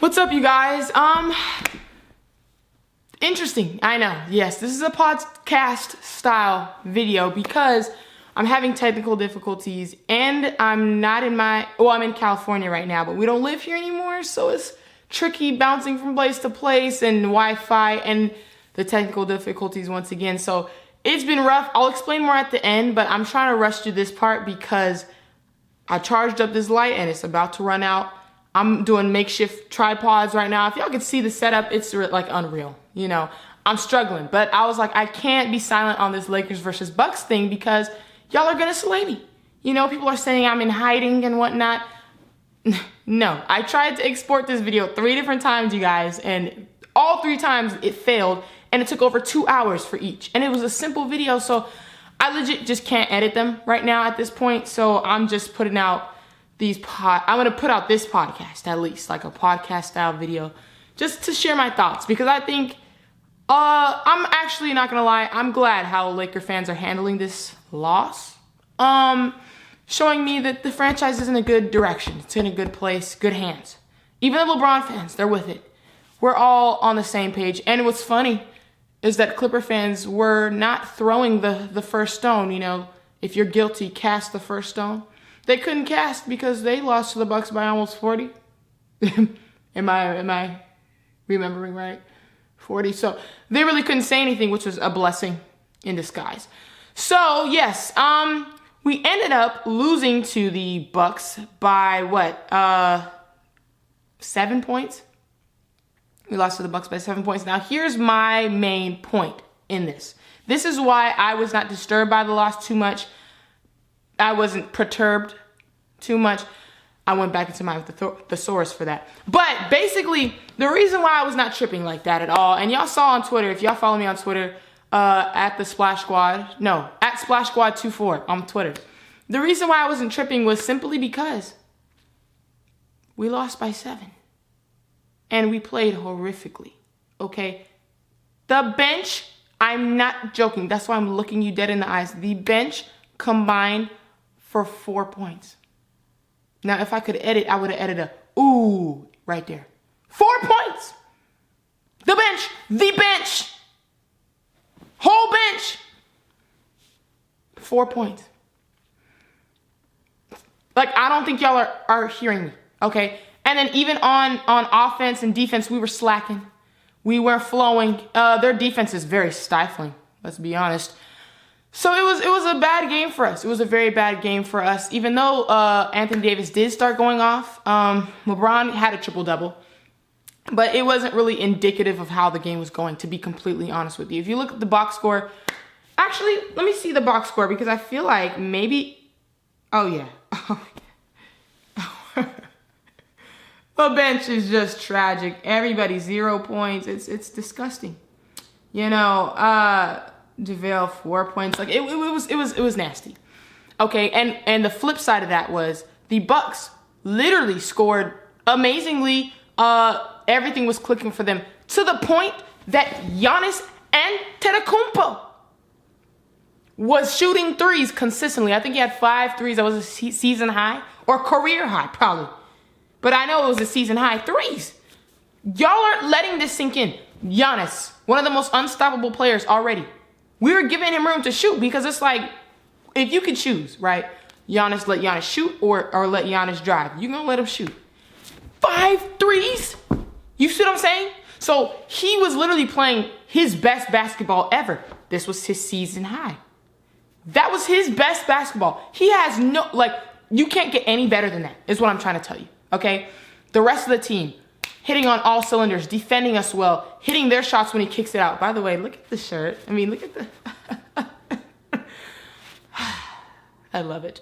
What's up, you guys? Interesting. I know. Yes, this is a podcast style video because I'm having technical difficulties and I'm not in I'm in California right now, but we don't live here anymore, so it's tricky bouncing from place to place and Wi-Fi and the technical difficulties once again. So it's been rough. I'll explain more at the end, but I'm trying to rush through this part because I charged up this light and it's about to run out. I'm doing makeshift tripods right now. If y'all can see the setup, it's like unreal. You know, I'm struggling, but I was like, I can't be silent on this Lakers versus Bucks thing because y'all are gonna slay me. You know, people are saying I'm in hiding and whatnot. No, I tried to export this video 3 different times, you guys, and all 3 times it failed, and it took over 2 hours for each. And it was a simple video, so I legit just can't edit them right now at this point. So I'm just putting out I'm gonna put out this podcast, at least, like a podcast style video, just to share my thoughts, because I think, I'm actually not gonna lie, I'm glad how Laker fans are handling this loss. Showing me that the franchise is in a good direction. It's in a good place, good hands. Even the LeBron fans, they're with it. We're all on the same page. And what's funny is that Clipper fans were not throwing the first stone. You know, if you're guilty, cast the first stone. They couldn't cast because they lost to the Bucks by almost 40. Am I remembering right? 40. So they really couldn't say anything, which was a blessing in disguise. So yes, we ended up losing to the Bucks by what? 7 points. We lost to the Bucks by 7 points. Now here's my main point in this. This is why I was not disturbed by the loss too much. I wasn't perturbed too much. I went back into my thesaurus for that. But basically, the reason why I was not tripping like that at all, and y'all saw on Twitter, if y'all follow me on Twitter, at Splash Squad 24 on Twitter. The reason why I wasn't tripping was simply because we lost by 7. And we played horrifically, okay? The bench, I'm not joking. That's why I'm looking you dead in the eyes. The bench combined for 4 points. Now, if I could edit, I would have edited a ooh right there. 4 points. The bench, whole bench. 4 points. Like, I don't think y'all are hearing me, okay? And then even on offense and defense, we were slacking. We weren't flowing. Their defense is very stifling, let's be honest. So it was a bad game for us. It was a very bad game for us. Even though Anthony Davis did start going off, LeBron had a triple-double. But it wasn't really indicative of how the game was going, to be completely honest with you. If you look at the box score, actually, let me see the box score because I feel like maybe, oh yeah. The bench is just tragic. Everybody 0 points. It's disgusting. You know, JaVale 4 points. Like it was nasty. Okay, and the flip side of that was the Bucks literally scored amazingly. Everything was clicking for them to the point that Giannis Antetokounmpo was shooting threes consistently. I think he had 5 threes. That was a season high or career high, probably. But I know it was a season high 3s. Y'all aren't letting this sink in. Giannis, one of the most unstoppable players already. We were giving him room to shoot because it's like, if you could choose, right? Let Giannis shoot or let Giannis drive. You're going to let him shoot. 5 threes? You see what I'm saying? So he was literally playing his best basketball ever. This was his season high. That was his best basketball. He has you can't get any better than that, is what I'm trying to tell you. Okay, the rest of the team hitting on all cylinders, defending us well, hitting their shots when he kicks it out. By the way, look at the shirt. I mean, look at the... I love it.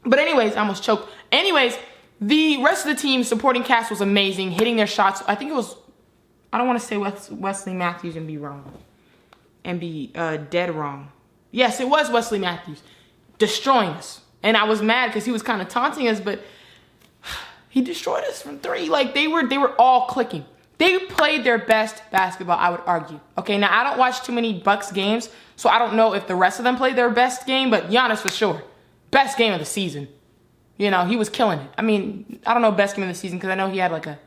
But anyways, I almost choked. Anyways, the rest of the team supporting cast was amazing, hitting their shots. I think it was, I don't want to say Wesley Matthews and be wrong. And be dead wrong. Yes, it was Wesley Matthews destroying us. And I was mad because he was kind of taunting us, but... he destroyed us from 3. Like, they were all clicking. They played their best basketball, I would argue. Okay, now I don't watch too many Bucks games, so I don't know if the rest of them played their best game, but Giannis for sure. Best game of the season. You know, he was killing it. I mean, I don't know best game of the season because I know he had like a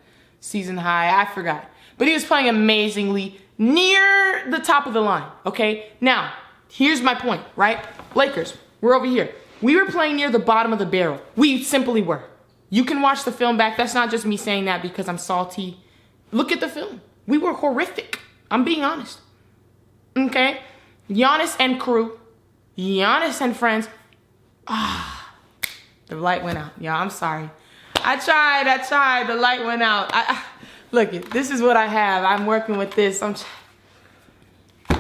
season high. I forgot. But he was playing amazingly near the top of the line, okay? Now, here's my point, right? Lakers, we're over here. We were playing near the bottom of the barrel. We simply were. You can watch the film back. That's not just me saying that because I'm salty. Look at the film. We were horrific. I'm being honest. Okay? Giannis and crew. Giannis and friends. The light went out. Yeah, I'm sorry. I tried. The light went out. Look, this is what I have. I'm working with this.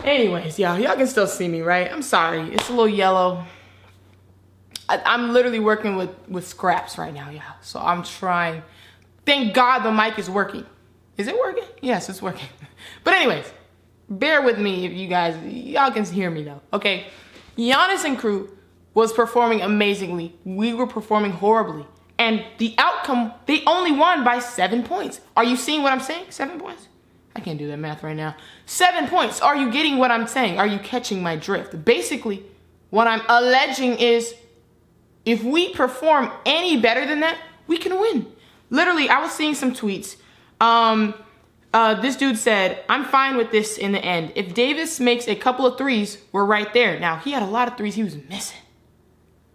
Anyways, y'all can still see me, right? I'm sorry. It's a little yellow. I'm literally working with scraps right now, y'all. So I'm trying. Thank God the mic is working. Is it working? Yes, it's working. But anyways, bear with me if y'all can hear me though. Okay, Giannis and crew was performing amazingly. We were performing horribly. And the outcome, they only won by 7 points. Are you seeing what I'm saying? 7 points? I can't do that math right now. 7 points. Are you getting what I'm saying? Are you catching my drift? Basically, what I'm alleging is if we perform any better than that, we can win. Literally, I was seeing some tweets. This dude said, I'm fine with this in the end. If Davis makes a couple of threes, we're right there. Now, he had a lot of threes he was missing.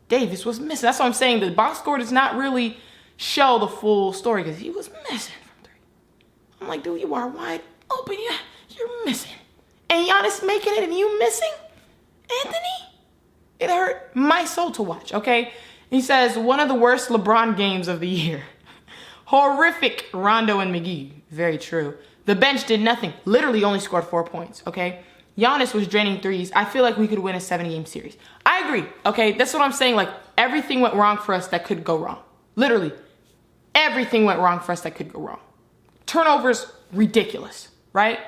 Davis was missing. That's what I'm saying. The box score does not really show the full story because he was missing from three. I'm like, dude, you are wide open. You're missing. And Giannis making it and you missing? Anthony? It hurt my soul to watch, okay? He says, one of the worst LeBron games of the year. Horrific Rondo and McGee. Very true. The bench did nothing. Literally only scored 4 points, okay? Giannis was draining threes. I feel like we could win a 7-game series. I agree, okay? That's what I'm saying. Like, everything went wrong for us that could go wrong. Literally, everything went wrong for us that could go wrong. Turnovers, ridiculous, right?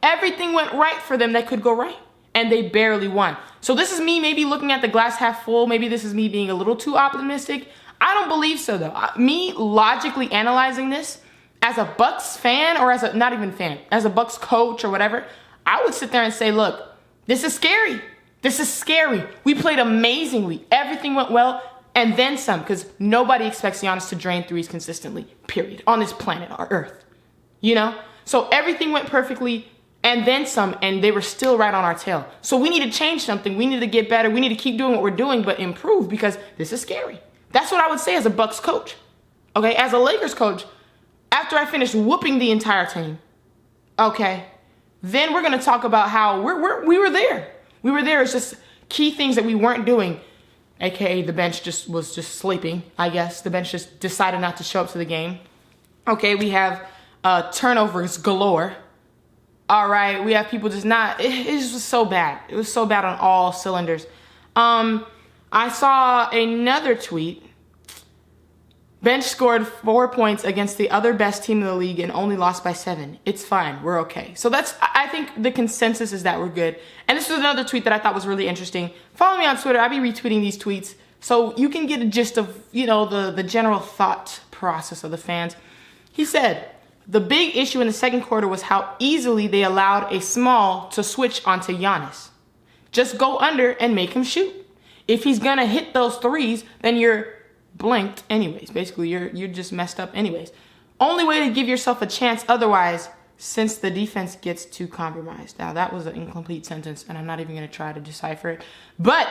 Everything went right for them that could go right, and they barely won. So this is me maybe looking at the glass half full. Maybe this is me being a little too optimistic. I don't believe so, though. Me logically analyzing this as a Bucks fan or as a, not even fan, as a Bucks coach or whatever, I would sit there and say, look, this is scary. This is scary. We played amazingly. Everything went well and then some because nobody expects Giannis to drain threes consistently, period, on this planet, our Earth, you know? So everything went perfectly and then some, and they were still right on our tail. So we need to change something. We need to get better. We need to keep doing what we're doing, but improve because this is scary. That's what I would say as a Bucks coach, okay? As a Lakers coach, after I finished whooping the entire team, okay, then we're going to talk about how we were there. We were there. It's just key things that we weren't doing, aka the bench was just sleeping, I guess. The bench just decided not to show up to the game. Okay, we have turnovers galore. All right, we have people just not, it just was so bad. It was so bad on all cylinders. I saw another tweet. Bench scored 4 points against the other best team in the league and only lost by 7. It's fine. We're okay. So I think the consensus is that we're good. And this was another tweet that I thought was really interesting. Follow me on Twitter. I'll be retweeting these tweets so you can get a gist of, you know, the general thought process of the fans. He said, the big issue in the second quarter was how easily they allowed a small to switch onto Giannis. Just go under and make him shoot. If he's going to hit those threes, then you're blanked anyways. Basically, you're just messed up anyways. Only way to give yourself a chance otherwise, since the defense gets too compromised. Now, that was an incomplete sentence, and I'm not even going to try to decipher it. But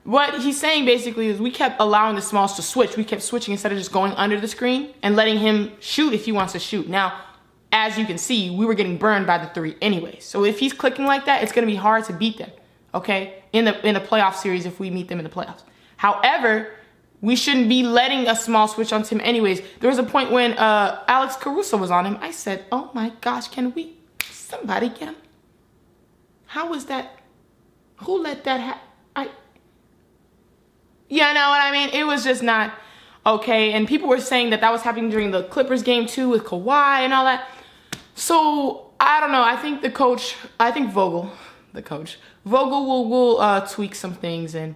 what he's saying basically is we kept allowing the smalls to switch. We kept switching instead of just going under the screen and letting him shoot if he wants to shoot. Now, as you can see, we were getting burned by the three anyways. So if he's clicking like that, it's going to be hard to beat them, okay, in the playoff series if we meet them in the playoffs. However, we shouldn't be letting a small switch onto him anyways. There was a point when Alex Caruso was on him. I said, oh my gosh, somebody get him? How was that? Who let that happen? You know what I mean? It was just not okay. And people were saying that was happening during the Clippers game too with Kawhi and all that. So, I don't know. I think Vogel, the coach, will tweak some things and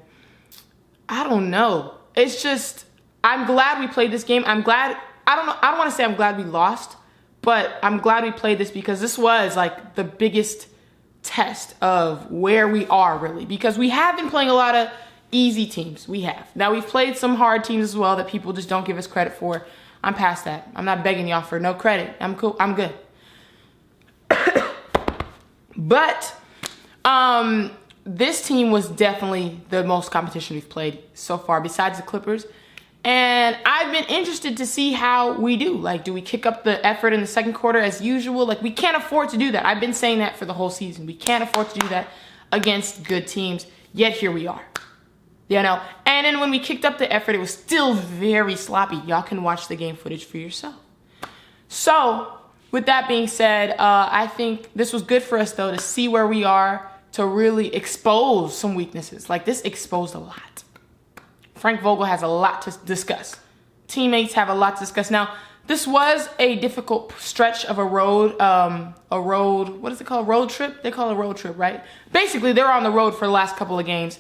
I don't know. It's just, I'm glad we played this game. I'm glad, I don't want to say I'm glad we lost, but I'm glad we played this because this was like the biggest test of where we are really. Because we have been playing a lot of easy teams. We have. Now we've played some hard teams as well that people just don't give us credit for. I'm past that. I'm not begging y'all for no credit. I'm cool. I'm good. But this team was definitely the most competition we've played so far besides the Clippers. And I've been interested to see how we do. Like, do we kick up the effort in the second quarter as usual? Like, we can't afford to do that. I've been saying that for the whole season. We can't afford to do that against good teams. Yet here we are. You know? And then when we kicked up the effort, it was still very sloppy. Y'all can watch the game footage for yourself. So, with that being said, I think this was good for us, though, to see where we are, to really expose some weaknesses. Like, this exposed a lot. Frank Vogel has a lot to discuss. Teammates have a lot to discuss. Now, this was a difficult stretch of a road, what is it called? Road trip? They call it a road trip, right? Basically, they were on the road for the last couple of games.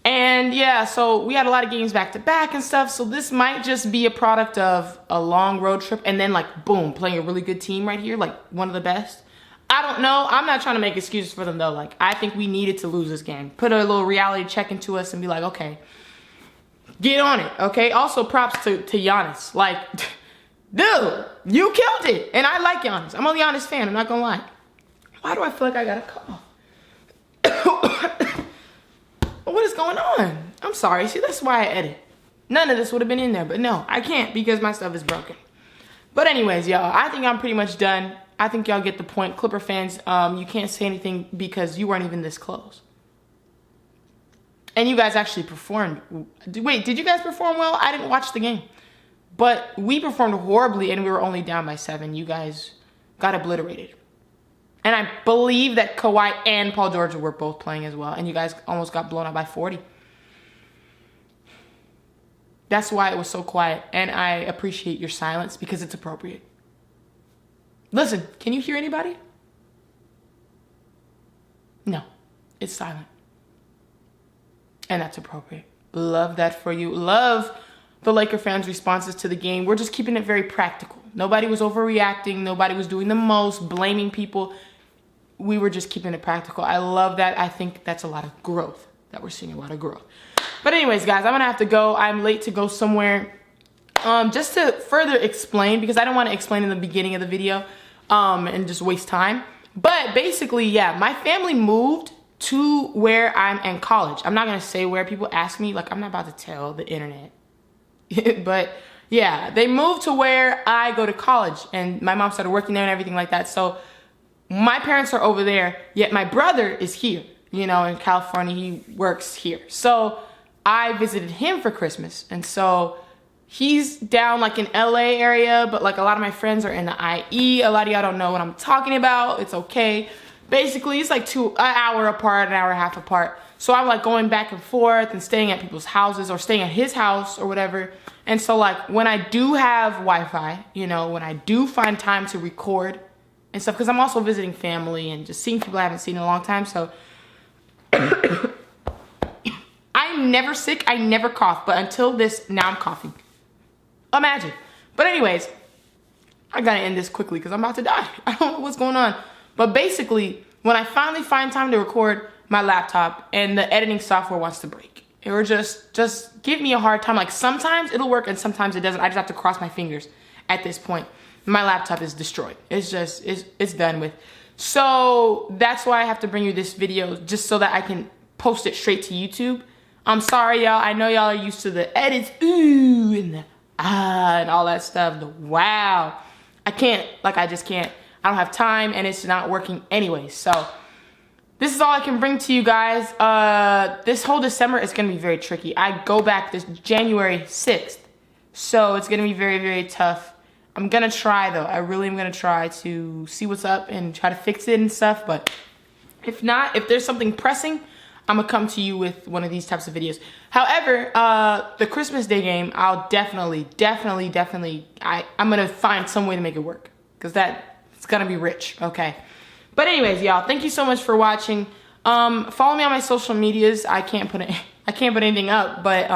And yeah, so we had a lot of games back to back and stuff. So this might just be a product of a long road trip and then like, boom, playing a really good team right here, like one of the best. I don't know. I'm not trying to make excuses for them though. Like, I think we needed to lose this game. Put a little reality check into us and be like, okay, get on it, okay? Also, props to Giannis. Like, dude, you killed it. And I like Giannis. I'm a Giannis fan, I'm not gonna lie. Why do I feel like I got a cough? What is going on? I'm sorry. See, that's why I edit. None of this would have been in there, but no, I can't because my stuff is broken. But anyways, y'all, I think I'm pretty much done. I think y'all get the point. Clipper fans, you can't say anything because you weren't even this close. And you guys actually performed. Wait, did you guys perform well? I didn't watch the game. But we performed horribly and we were only down by 7. You guys got obliterated. And I believe that Kawhi and Paul George were both playing as well. And you guys almost got blown out by 40. That's why it was so quiet. And I appreciate your silence because it's appropriate. Listen, can you hear anybody? No, it's silent. And that's appropriate. Love that for you. Love the Laker fans' responses to the game. We're just keeping it very practical. Nobody was overreacting. Nobody was doing the most, blaming people. We were just keeping it practical. I love that. I think that's a lot of growth, that we're seeing a lot of growth. But anyways, guys, I'm going to have to go. I'm late to go somewhere. Just to further explain, because I don't want to explain in the beginning of the video and just waste time. But basically, yeah, my family moved to where I'm in college. I'm not going to say where. People ask me, like, I'm not about to tell the internet. But yeah, they moved to where I go to college and my mom started working there and everything like that. So my parents are over there, yet my brother is here, you know, in California. He works here. So I visited him for Christmas. And so he's down like in LA area, but like a lot of my friends are in the IE. A lot of y'all don't know what I'm talking about. It's okay. Basically, it's like an hour apart, an hour and a half apart. So I'm like going back and forth and staying at people's houses or staying at his house or whatever. And so like when I do have Wi-Fi, you know, when I do find time to record and stuff, because I'm also visiting family and just seeing people I haven't seen in a long time. So I'm never sick. I never cough. But until this, now I'm coughing. Imagine. But anyways, I got to end this quickly because I'm about to die. I don't know what's going on. But basically, when I finally find time to record, my laptop and the editing software wants to break. It will just give me a hard time. Like sometimes it'll work and sometimes it doesn't. I just have to cross my fingers at this point. My laptop is destroyed. It's done with. So that's why I have to bring you this video just so that I can post it straight to YouTube. I'm sorry, y'all. I know y'all are used to the edits, ooh, and the and all that stuff. The wow. I can't, like I just can't. I don't have time and it's not working anyway. So this is all I can bring to you guys. This whole December is going to be very tricky. I go back this January 6th. So it's going to be very, very tough. I'm going to try though. I really am going to try to see what's up and try to fix it and stuff. But if not, if there's something pressing, I'm going to come to you with one of these types of videos. However, the Christmas Day game, I'll definitely, I'm going to find some way to make it work. Because it's going to be rich, okay? But anyways, y'all, thank you so much for watching. Follow me on my social medias. I can't put anything up, but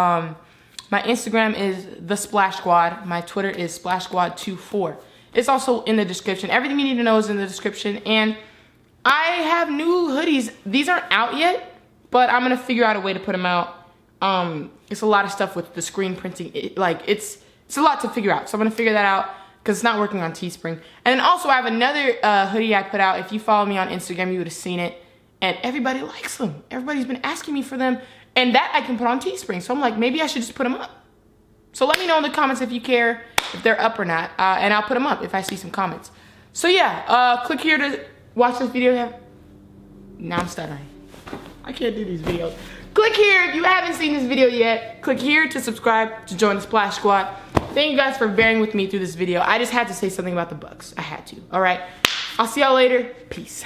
my Instagram is The Splash Squad. My Twitter is Splash Squad 24. It's also in the description. Everything you need to know is in the description. And I have new hoodies. These aren't out yet, but I'm gonna figure out a way to put them out. It's a lot of stuff with the screen printing. It's It's a lot to figure out. So I'm gonna figure that out because it's not working on Teespring. And then also I have another hoodie I put out. If you follow me on Instagram, you would have seen it. And everybody likes them. Everybody's been asking me for them. And that I can put on Teespring. So I'm like, maybe I should just put them up. So let me know in the comments if you care, if they're up or not. And I'll put them up if I see some comments. So yeah, click here to watch this video. Now I'm stuttering. I can't do these videos. Click here if you haven't seen this video yet. Click here to subscribe to join the Splash Squad. Thank you guys for bearing with me through this video. I just had to say something about the Bucks. I had to, all right? I'll see y'all later. Peace.